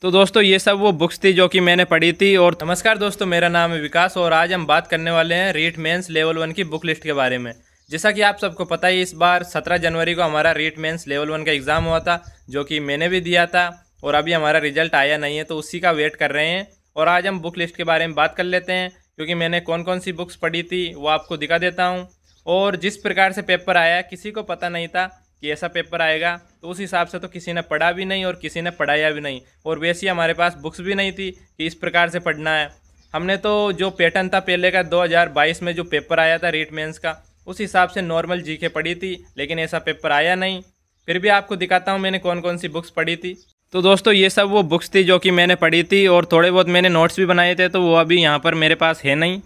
तो दोस्तों ये सब वो बुक्स थी जो कि मैंने पढ़ी थी। और नमस्कार दोस्तों, मेरा नाम है विकास और आज हम बात करने वाले हैं रीट मेंस लेवल 1 की बुक लिस्ट के बारे में। जैसा कि आप सबको पता है, इस बार 17 जनवरी को हमारा रीट मेंस लेवल 1 का एग्ज़ाम हुआ था, जो कि मैंने भी दिया था और अभी हमारा रिजल्ट आया नहीं है, तो उसी का वेट कर रहे हैं। और आज हम बुक लिस्ट के बारे में बात कर लेते हैं, क्योंकि मैंने कौन कौन सी बुक्स पढ़ी थी वो आपको दिखा देता हूँ। और जिस प्रकार से पेपर आया, किसी को पता नहीं था कि ऐसा पेपर आएगा, तो उस हिसाब से तो किसी ने पढ़ा भी नहीं और किसी ने पढ़ाया भी नहीं। और वैसे ही हमारे पास बुक्स भी नहीं थी कि इस प्रकार से पढ़ना है। हमने तो जो पैटर्न था पहले का 2022 में जो पेपर आया था रीट मेंस का, उस हिसाब से नॉर्मल जीके पढ़ी थी, लेकिन ऐसा पेपर आया नहीं। फिर भी आपको दिखाता हूँ मैंने कौन कौन सी बुक्स पढ़ी थी। तो दोस्तों ये सब वो बुक्स थी जो कि मैंने पढ़ी थी और थोड़े बहुत मैंने नोट्स भी बनाए थे, तो वो अभी यहाँ पर मेरे पास है नहीं।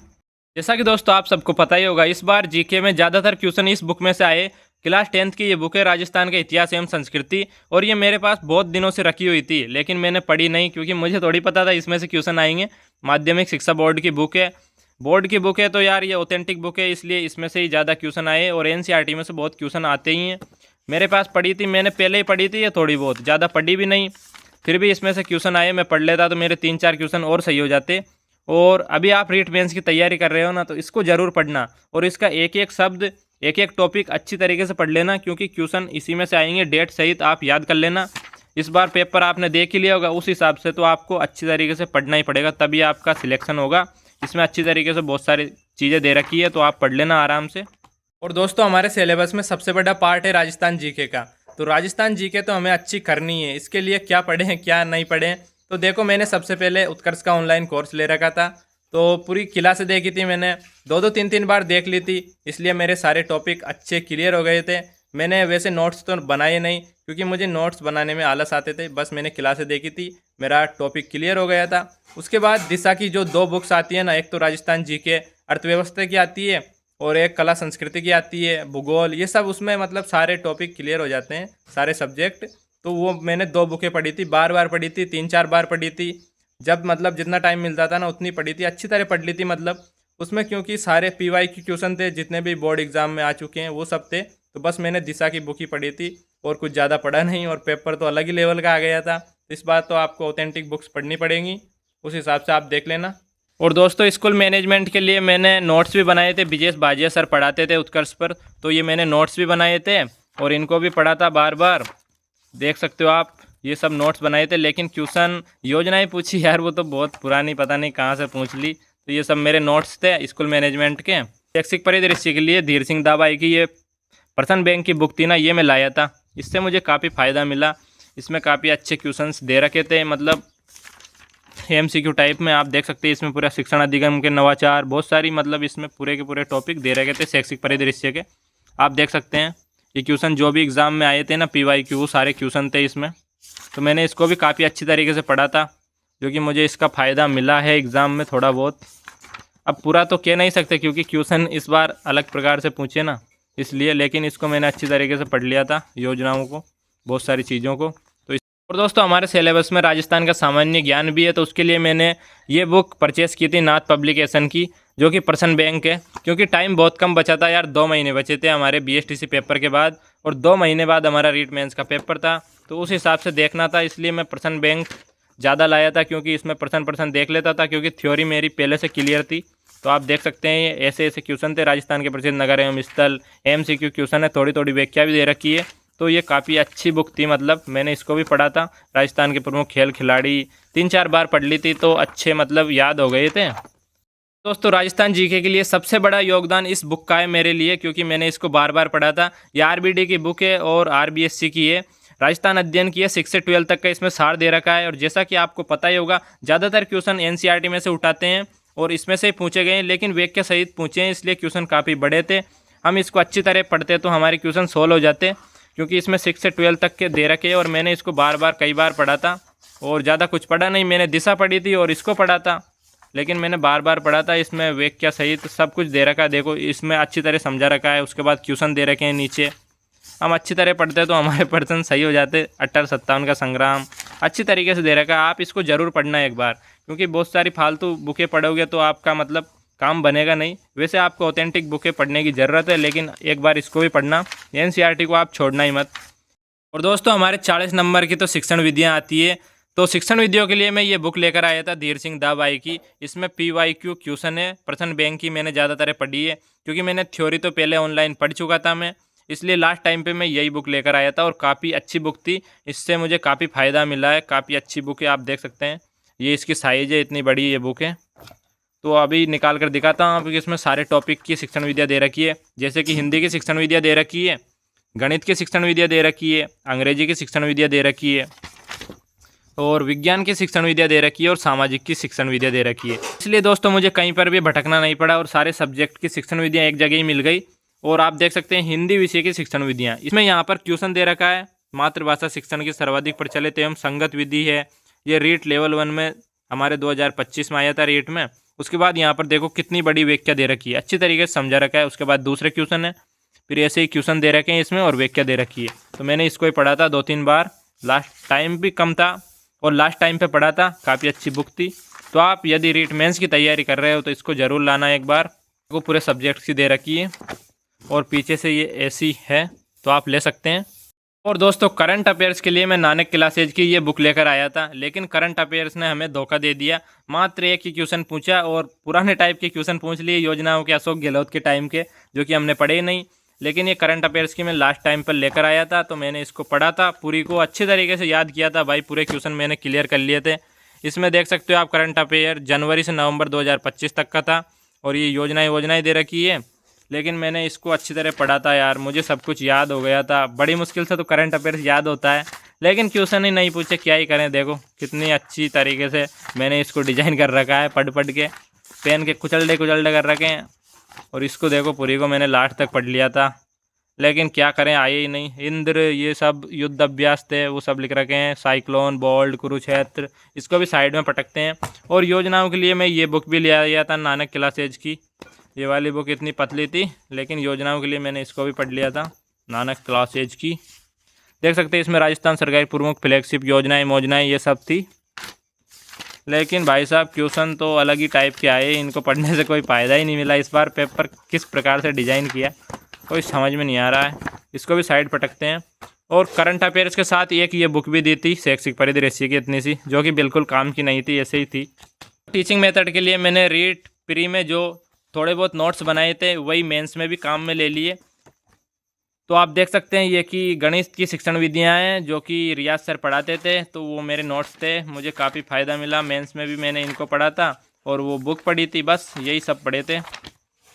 जैसा कि दोस्तों आप सबको पता ही होगा, इस बार जीके में ज़्यादातर क्वेश्चन इस बुक में से आए। क्लास 10th की ये बुक है, राजस्थान का इतिहास एवं संस्कृति, और ये मेरे पास बहुत दिनों से रखी हुई थी, लेकिन मैंने पढ़ी नहीं, क्योंकि मुझे थोड़ी पता था इसमें से क्वेश्चन आएंगे। माध्यमिक शिक्षा बोर्ड की बुक है, तो यार ये ऑथेंटिक बुक है, इसलिए इसमें से ही ज़्यादा क्वेश्चन आए और एनसीईआरटी में से बहुत क्वेश्चन आते ही हैं। मेरे पास पढ़ी थी, मैंने पहले ही पढ़ी थी, ये थोड़ी बहुत, ज़्यादा पढ़ी भी नहीं। फिर भी इसमें से क्वेश्चन आए, मैं पढ़ लेता तो मेरे 3-4 क्वेश्चन और सही हो जाते। और अभी आप रीट मेंस की तैयारी कर रहे हो ना, तो इसको ज़रूर पढ़ना और इसका एक एक शब्द, एक एक टॉपिक अच्छी तरीके से पढ़ लेना, क्योंकि क्वेश्चन इसी में से आएंगे। डेट सहित आप याद कर लेना। इस बार पेपर आपने देख ही लिया होगा, उस हिसाब से तो आपको अच्छी तरीके से पढ़ना ही पड़ेगा, तभी आपका सिलेक्शन होगा। इसमें अच्छी तरीके से बहुत सारी चीज़ें दे रखी है, तो आप पढ़ लेना आराम से। और दोस्तों हमारे सिलेबस में सबसे बड़ा पार्ट है राजस्थान जीके का, तो राजस्थान जीके तो हमें अच्छी करनी है। इसके लिए क्या पढ़ें क्या नहीं पढ़ें, तो देखो मैंने सबसे पहले उत्कर्ष का ऑनलाइन कोर्स ले रखा था, तो पूरी किला से देखी थी मैंने, 2-3 बार देख ली थी, इसलिए मेरे सारे टॉपिक अच्छे क्लियर हो गए थे। मैंने वैसे नोट्स तो बनाए नहीं, क्योंकि मुझे नोट्स बनाने में आलस आते थे, बस मैंने किला से देखी थी, मेरा टॉपिक क्लियर हो गया था। उसके बाद दिशा की जो 2 बुक्स आती है ना, एक तो राजस्थान जीके अर्थव्यवस्था की आती है और एक कला संस्कृति की आती है, भूगोल, ये सब उसमें मतलब सारे टॉपिक क्लियर हो जाते हैं, सारे सब्जेक्ट। तो वो मैंने 2 बुकें पढ़ी थी, बार बार पढ़ी थी, 3-4 बार पढ़ी थी, जब मतलब जितना टाइम मिलता था ना उतनी पढ़ी थी, अच्छी तरह पढ़ ली थी मतलब उसमें, क्योंकि सारे पीवाई के क्वेश्चन थे, जितने भी बोर्ड एग्जाम में आ चुके हैं वो सब थे। तो बस मैंने दिशा की बुक ही पढ़ी थी और कुछ ज़्यादा पढ़ा नहीं, और पेपर तो अलग ही लेवल का आ गया था। इस बार तो आपको ऑथेंटिक बुक्स पढ़नी पड़ेंगी, उस हिसाब से आप देख लेना। और दोस्तों स्कूल मैनेजमेंट के लिए मैंने नोट्स भी बनाए थे, विजेश बाजिया सर पढ़ाते थे उत्कर्ष पर, तो ये मैंने नोट्स भी बनाए थे और इनको भी पढ़ा था बार बार, देख सकते हो आप। ये सब नोट्स बनाए थे, लेकिन क्वेश्चन योजनाएं पूछी यार, वो तो बहुत पुरानी, पता नहीं कहाँ से पूछ ली। तो ये सब मेरे नोट्स थे स्कूल मैनेजमेंट के। शैक्षिक परिदृश्य के लिए धीर सिंह दाबाई की ये पर्सन बैंक की बुक थी ना, ये मैं लाया था, इससे मुझे काफ़ी फ़ायदा मिला। इसमें काफ़ी अच्छे क्वेश्चंस दे रखे थे, मतलब MCQ टाइप में। आप देख सकते हैं इसमें पूरा शिक्षण अधिगम के नवाचार, बहुत सारी मतलब इसमें पूरे के पूरे टॉपिक दे रखे थे शैक्षिक परिदृश्य के। आप देख सकते हैं ये क्वेश्चन जो भी एग्ज़ाम में आए थे ना, PYQ, सारे क्वेश्चन थे इसमें। तो मैंने इसको भी काफ़ी अच्छी तरीके से पढ़ा था, जो कि मुझे इसका फ़ायदा मिला है एग्ज़ाम में थोड़ा बहुत। अब पूरा तो कह नहीं सकते, क्योंकि क्वेश्चन इस बार अलग प्रकार से पूछे ना, इसलिए, लेकिन इसको मैंने अच्छी तरीके से पढ़ लिया था, योजनाओं को, बहुत सारी चीज़ों को। और दोस्तों हमारे सिलेबस में राजस्थान का सामान्य ज्ञान भी है, तो उसके लिए मैंने ये बुक परचेस की थी नाथ पब्लिकेशन की, जो कि पर्सन बैंक है। क्योंकि टाइम बहुत कम बचा था यार, 2 महीने बचे थे हमारे BSTC पेपर के बाद, और 2 महीने बाद हमारा रीट मेंस का पेपर था, तो उस हिसाब से देखना था, इसलिए मैं पर्सन बैंक ज़्यादा लाया था, क्योंकि इसमें पर्सन देख लेता था, क्योंकि थ्योरी मेरी पहले से क्लियर थी। तो आप देख सकते हैं ये ऐसे ऐसे क्वेश्चन थे, राजस्थान के प्रसिद्ध नगर एवं स्थल, MCQ क्वेश्चन है, थोड़ी थोड़ी व्याख्या भी दे रखी है। तो ये काफ़ी अच्छी बुक थी, मतलब मैंने इसको भी पढ़ा था। राजस्थान के प्रमुख खेल खिलाड़ी 3-4 बार पढ़ ली थी, तो अच्छे मतलब याद हो गए थे। दोस्तों राजस्थान जीके के लिए सबसे बड़ा योगदान इस बुक का है मेरे लिए, क्योंकि मैंने इसको बार बार पढ़ा था। ये RBD की बुक है और RBSC की है, राजस्थान अध्ययन की है, 6 से 12 तक का इसमें सार दे रखा है। और जैसा कि आपको पता ही होगा, ज़्यादातर क्वेश्चन NCERT में से उठाते हैं और इसमें से पूछे गए हैं, लेकिन व्याख्या सहित पूछे हैं, इसलिए क्वेश्चन काफ़ी बड़े थे। हम इसको अच्छी तरह पढ़ते तो हमारे क्वेश्चन सोल्व हो जाते, क्योंकि इसमें 6 से 12 तक के दे रखे हैं। और मैंने इसको बार बार कई बार पढ़ा था, और ज़्यादा कुछ पढ़ा नहीं, मैंने दिशा पढ़ी थी और इसको पढ़ा था, लेकिन मैंने बार बार पढ़ा था। इसमें व्याख्या सहित सब कुछ दे रखा है, देखो इसमें अच्छी तरह समझा रखा है। उसके बाद क्वेश्चन दे रखे हैं नीचे, हम अच्छी तरह पढ़ते तो हमारे पर्सन सही हो जाते। 1857 का संग्राम अच्छी तरीके से दे रखा है, आप इसको ज़रूर पढ़ना एक बार, क्योंकि बहुत सारी फालतू बुकें पढ़ोगे तो आपका मतलब काम बनेगा नहीं। वैसे आपको ऑथेंटिक बुकें पढ़ने की ज़रूरत है, लेकिन एक बार इसको भी पढ़ना, NCERT को आप छोड़ना ही मत। और दोस्तों हमारे 40 नंबर की तो शिक्षण विधियाँ आती है, तो शिक्षण विधियों के लिए मैं ये बुक लेकर आया था धीर सिंह दाबाई की। इसमें PYQ क्वेश्चन है, प्रश्न बैंक की मैंने ज़्यादातर पढ़ी है, क्योंकि मैंने थ्योरी तो पहले ऑनलाइन पढ़ चुका था मैं, इसलिए लास्ट टाइम पे मैं यही बुक लेकर आया था और काफ़ी अच्छी बुक थी। इससे मुझे काफ़ी फ़ायदा मिला है, काफ़ी अच्छी बुक है। आप देख सकते हैं ये इसकी साइज़ है, इतनी बड़ी ये बुक है। तो अभी निकाल कर दिखाता हूँ आपको। इसमें सारे टॉपिक की शिक्षण विद्या दे रखी है, जैसे कि हिंदी की शिक्षण विद्या दे रखी है, गणित की शिक्षण विद्या दे रखी है, अंग्रेजी की शिक्षण विद्या दे रखी है, और विज्ञान की शिक्षण विद्या दे रखी है, और सामाजिक की शिक्षण विद्या दे रखी है। इसलिए दोस्तों मुझे कहीं पर भी भटकना नहीं पड़ा और सारे सब्जेक्ट की शिक्षण विद्या एक जगह ही मिल गई। और आप देख सकते हैं हिंदी विषय की शिक्षण विधियाँ, इसमें यहाँ पर क्वेश्चन दे रखा है। मातृभाषा शिक्षण की सर्वाधिक प्रचलित एवं संगत विधि है, ये रीट लेवल 1 में हमारे 2025 में आया था रीट में। उसके बाद यहाँ पर देखो कितनी बड़ी व्याख्या दे रखी है, अच्छी तरीके से समझा रखा है। उसके बाद दूसरे क्वेश्चन है, फिर ऐसे ही क्वेश्चन दे रखे हैं इसमें और व्याख्या दे रखी है। तो मैंने इसको ही पढ़ा था 2-3 बार, लास्ट टाइम भी कम था और लास्ट टाइम पे पढ़ा था, काफ़ी अच्छी बुक थी। तो आप यदि रीट मेंस की तैयारी कर रहे हो तो इसको ज़रूर लाना एक बार। को पूरे सब्जेक्ट की दे रखी है और पीछे से ये ऐसी है, तो आप ले सकते हैं। और दोस्तों करंट अफेयर्स के लिए मैं नानक क्लासेज की ये बुक लेकर आया था, लेकिन करंट अफेयर्स ने हमें धोखा दे दिया। मात्र एक ही क्वेश्चन पूछा और पुराने टाइप के क्वेश्चन पूछ लिए, योजनाओं के, अशोक गहलोत के टाइम के, जो कि हमने पढ़े ही नहीं। लेकिन ये करंट अफेयर्स की मैं लास्ट टाइम पर लेकर आया था, तो मैंने इसको पढ़ा था, पूरी को अच्छे तरीके से याद किया था भाई, पूरे क्वेश्चन मैंने क्लियर कर लिए थे। इसमें देख सकते हो आप करंट अफेयर जनवरी से नवंबर 2025 तक का था, और ये योजनाएं दे रखी है। लेकिन मैंने इसको अच्छी तरह पढ़ा था यार, मुझे सब कुछ याद हो गया था। बड़ी मुश्किल से तो करंट अफेयर्स याद होता है, लेकिन क्वेश्चन ही नहीं पूछे, क्या ही करें। देखो कितनी अच्छी तरीके से मैंने इसको डिजाइन कर रखा है, पढ़ के पेन के कुचलडे कर रखे हैं। और इसको देखो पूरी को मैंने लास्ट तक पढ़ लिया था, लेकिन क्या करें, आए ही नहीं। इंद्र, ये सब युद्ध अभ्यास थे, वो सब लिख रखे हैं। साइक्लोन, बोल्ड, कुरुक्षेत्र, इसको भी साइड में पटकते हैं। और योजनाओं के लिए मैं ये बुक भी ले आया था नानक क्लासेज की। ये वाली बुक इतनी पतली थी, लेकिन योजनाओं के लिए मैंने इसको भी पढ़ लिया था, नानक क्लासेज की। देख सकते हैं इसमें राजस्थान सरकारी प्रमुख फ्लैगशिप योजनाएं ये सब थी। लेकिन भाई साहब क्वेश्चन तो अलग ही टाइप के आए, इनको पढ़ने से कोई फ़ायदा ही नहीं मिला। इस बार पेपर किस प्रकार से डिज़ाइन किया कोई समझ में नहीं आ रहा है। इसको भी साइड पटकते हैं। और करंट अफेयर्स के साथ एक ये बुक भी दी थी शैक्षिक परिदृश्य की, इतनी सी, जो कि बिल्कुल काम की नहीं थी, ऐसे ही थी। टीचिंग मेथड के लिए मैंने रीट प्री में जो थोड़े बहुत नोट्स बनाए थे, वही मेंस में भी काम में ले लिए। तो आप देख सकते हैं ये कि गणित की शिक्षण विधियाँ हैं, जो कि रियाज सर पढ़ाते थे, तो वो मेरे नोट्स थे, मुझे काफ़ी फ़ायदा मिला। मेंस में भी मैंने इनको पढ़ा था और वो बुक पढ़ी थी, बस यही सब पढ़े थे।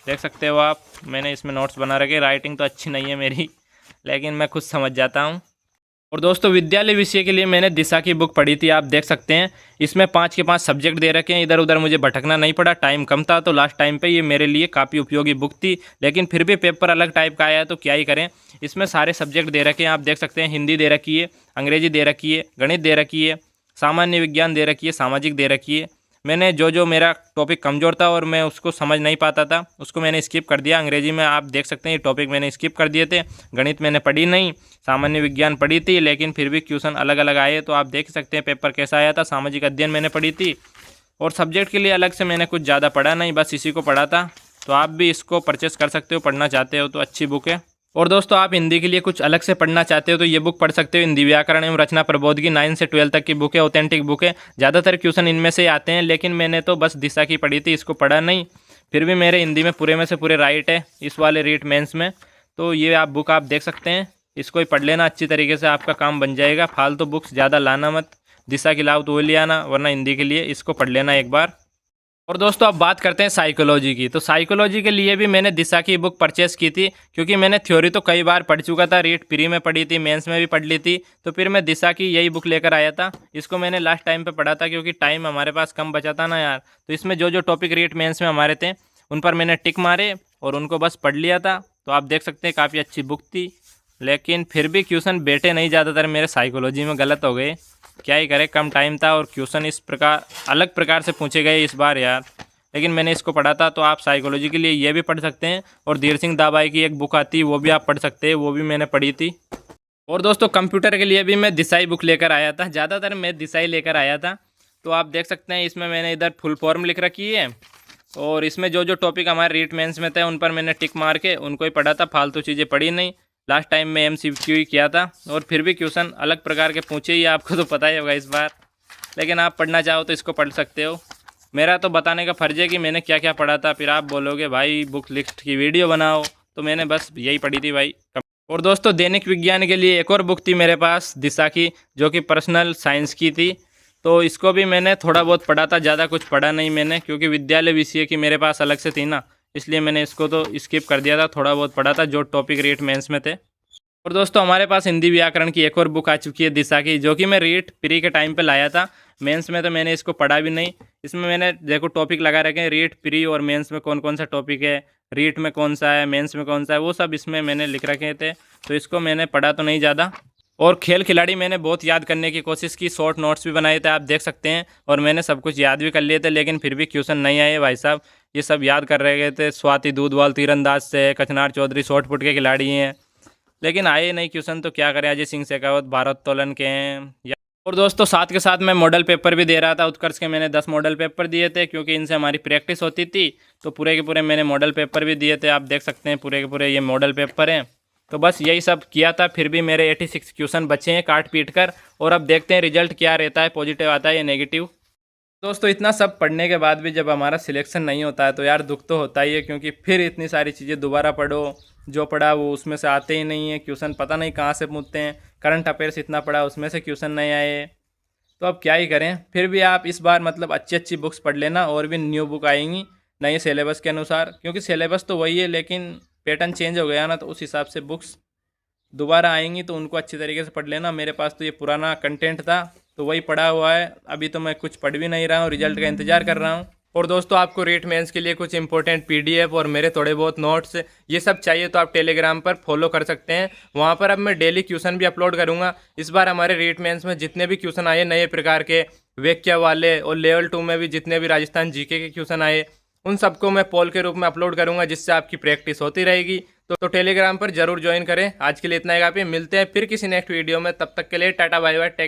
देख सकते हो आप, मैंने इसमें नोट्स बना रखे। राइटिंग तो अच्छी नहीं है मेरी, लेकिन मैं खुद समझ जाता हूँ। और दोस्तों विद्यालय विषय के लिए मैंने दिशा की बुक पढ़ी थी। आप देख सकते हैं इसमें 5 के 5 सब्जेक्ट दे रखे हैं, इधर उधर मुझे भटकना नहीं पड़ा, टाइम कम था, तो लास्ट टाइम पे ये मेरे लिए काफ़ी उपयोगी बुक थी। लेकिन फिर भी पेपर अलग टाइप का आया है, तो क्या ही करें। इसमें सारे सब्जेक्ट दे रखे हैं, आप देख सकते हैं। हिंदी दे रखी है, अंग्रेजी दे रखी है, गणित दे रखी है, सामान्य विज्ञान दे रखी है, सामाजिक दे रखी है। मैंने जो मेरा टॉपिक कमज़ोर था और मैं उसको समझ नहीं पाता था, उसको मैंने स्किप कर दिया। अंग्रेजी में आप देख सकते हैं ये टॉपिक मैंने स्किप कर दिए थे। गणित मैंने पढ़ी नहीं, सामान्य विज्ञान पढ़ी थी, लेकिन फिर भी क्वेश्चन अलग अलग आए, तो आप देख सकते हैं पेपर कैसा आया था। सामाजिक अध्ययन मैंने पढ़ी थी, और सब्जेक्ट के लिए अलग से मैंने कुछ ज़्यादा पढ़ा नहीं, बस इसी को पढ़ा था। तो आप भी इसको परचेस कर सकते हो, पढ़ना चाहते हो तो अच्छी बुक है। और दोस्तों आप हिंदी के लिए कुछ अलग से पढ़ना चाहते हो तो ये बुक पढ़ सकते हो। हिंदी व्याकरण एवं रचना प्रबोध की 9 से 12 तक की बुक है, ऑथेंटिक बुक है। ज़्यादातर क्वेश्चन इनमें से आते हैं, लेकिन मैंने तो बस दिशा की पढ़ी थी, इसको पढ़ा नहीं। फिर भी मेरे हिंदी में पूरे में से पूरे राइट है इस वाले रीट मेंस में। तो ये आप बुक आप देख सकते हैं, इसको ही पढ़ लेना, अच्छी तरीके से आपका काम बन जाएगा। फालतू बुक्स ज़्यादा लाना मत, दिशा के लाओ तो वो ले आना, वरना हिंदी के लिए इसको पढ़ लेना एक बार। और दोस्तों अब बात करते हैं साइकोलॉजी की। तो साइकोलॉजी के लिए भी मैंने दिशा की बुक परचेस की थी, क्योंकि मैंने थ्योरी तो कई बार पढ़ चुका था, रीट प्री में पढ़ी थी, मेंस में भी पढ़ ली थी। तो फिर मैं दिशा की यही बुक लेकर आया था। इसको मैंने लास्ट टाइम पे पढ़ा था, क्योंकि टाइम हमारे पास कम बचा था ना यार। तो इसमें जो टॉपिक रीट मेंस में हमारे थे, उन पर मैंने टिक मारे और उनको बस पढ़ लिया था। तो आप देख सकते हैं काफ़ी अच्छी बुक थी, लेकिन फिर भी क्वेश्चन बैठे नहीं, ज़्यादातर मेरे साइकोलॉजी में गलत हो गए। क्या ही करे, कम टाइम था और क्वेश्चन इस प्रकार अलग प्रकार से पूछे गए इस बार यार। लेकिन मैंने इसको पढ़ा था, तो आप साइकोलॉजी के लिए ये भी पढ़ सकते हैं। और धीर सिंह दाबाई की एक बुक आती है, वो भी आप पढ़ सकते हैं, वो भी मैंने पढ़ी थी। और दोस्तों कंप्यूटर के लिए भी मैं दिशाई बुक लेकर आया था, ज़्यादातर मैं दिशाई लेकर आया था। तो आप देख सकते हैं इसमें मैंने इधर फुल फॉर्म लिख रखी है, और इसमें जो टॉपिक हमारे रीट मेंस में थे उन पर मैंने टिक मार के उनको ही पढ़ा था, फालतू चीज़ें पढ़ी नहीं। लास्ट टाइम में MCQ ही किया था, और फिर भी क्वेश्चन अलग प्रकार के पूछे ही, आपको तो पता ही होगा इस बार। लेकिन आप पढ़ना चाहो तो इसको पढ़ सकते हो। मेरा तो बताने का फ़र्ज़ है कि मैंने क्या क्या पढ़ा था, फिर आप बोलोगे भाई बुक लिस्ट की वीडियो बनाओ, तो मैंने बस यही पढ़ी थी भाई। और दोस्तों दैनिक विज्ञान के लिए एक और बुक थी मेरे पास दिशा की, जो कि पर्सनल साइंस की थी। तो इसको भी मैंने थोड़ा बहुत पढ़ा था, ज़्यादा कुछ पढ़ा नहीं मैंने, क्योंकि विद्यालय विषय की मेरे पास अलग से थी ना, इसलिए मैंने इसको तो स्किप कर दिया था। थोड़ा बहुत पढ़ा था जो टॉपिक रीट मेंस में थे। और दोस्तों हमारे पास हिंदी व्याकरण की एक और बुक आ चुकी है दिशा की, जो कि मैं रीट प्री के टाइम पे लाया था। मेंस में तो मैंने इसको पढ़ा भी नहीं। इसमें मैंने देखो टॉपिक लगा रखे हैं, रीट प्री और मेंस में कौन कौन सा टॉपिक है, रीट में कौन सा है, मेंस में कौन सा है, वो सब इसमें मैंने लिख रखे थे। तो इसको मैंने पढ़ा तो नहीं ज़्यादा। और खेल खिलाड़ी मैंने बहुत याद करने की कोशिश की, शॉर्ट नोट्स भी बनाए थे, आप देख सकते हैं। और मैंने सब कुछ याद भी कर लिए थे, लेकिन फिर भी क्वेश्चन नहीं आए भाई साहब। ये सब याद कर रहे थे, स्वाति दूधवाल तीरंदाज से, कचनार चौधरी शॉर्ट पुट के खिलाड़ी हैं, लेकिन आए नहीं क्वेश्चन। तो क्या करें, अजय सिंह शेखावत भारोत्तोलन के हैं और दोस्तों साथ के साथ मैं मॉडल पेपर भी दे रहा था उत्कर्ष के। मैंने 10 मॉडल पेपर दिए थे, क्योंकि इनसे हमारी प्रैक्टिस होती थी। तो पूरे के पूरे मैंने मॉडल पेपर भी दिए थे, आप देख सकते हैं पूरे के पूरे ये मॉडल पेपर हैं। तो बस यही सब किया था, फिर भी मेरे 86 क्वेश्चन बचे हैं काट पीट कर। और अब देखते हैं रिजल्ट क्या रहता है, पॉजिटिव आता है या नेगेटिव। दोस्तों इतना सब पढ़ने के बाद भी जब हमारा सिलेक्शन नहीं होता है तो यार दुख तो होता ही है, क्योंकि फिर इतनी सारी चीज़ें दोबारा पढ़ो, जो पढ़ा वो उसमें से आते ही नहीं है क्वेश्चन, पता नहीं कहाँ से पूछते हैं। करंट अफेयर्स इतना पढ़ा, उसमें से क्वेश्चन नहीं आए। तो अब क्या ही करें। फिर भी आप इस बार मतलब अच्छी अच्छी बुक्स पढ़ लेना, और भी न्यू बुक आएंगी नए सिलेबस के अनुसार, क्योंकि सिलेबस तो वही है लेकिन पैटर्न चेंज हो गया ना, तो उस हिसाब से बुक्स दोबारा आएंगी, तो उनको अच्छी तरीके से पढ़ लेना। मेरे पास तो ये पुराना कंटेंट था, तो वही पढ़ा हुआ है। अभी तो मैं कुछ पढ़ भी नहीं रहा हूँ, रिजल्ट का इंतजार कर रहा हूँ। और दोस्तों आपको रीट मेंस के लिए कुछ इंपॉर्टेंट पीडीएफ और मेरे थोड़े बहुत नोट्स ये सब चाहिए, तो आप टेलीग्राम पर फॉलो कर सकते हैं। वहाँ पर अब मैं डेली क्वेश्चन भी अपलोड करूँगा। इस बार हमारे रीट मेंस में जितने भी क्वेश्चन आए नए प्रकार के वाक्य वाले, और लेवल 2 में भी जितने भी राजस्थान जीके के क्वेश्चन आए, उन सबको मैं पोल के रूप में अपलोड करूँगा, जिससे आपकी प्रैक्टिस होती रहेगी। तो टेलीग्राम पर जरूर ज्वाइन करें। आज के लिए इतना ही, आप मिलते हैं फिर किसी नेक्स्ट वीडियो में। तब तक के लिए टाटा बाय बाय, टेक।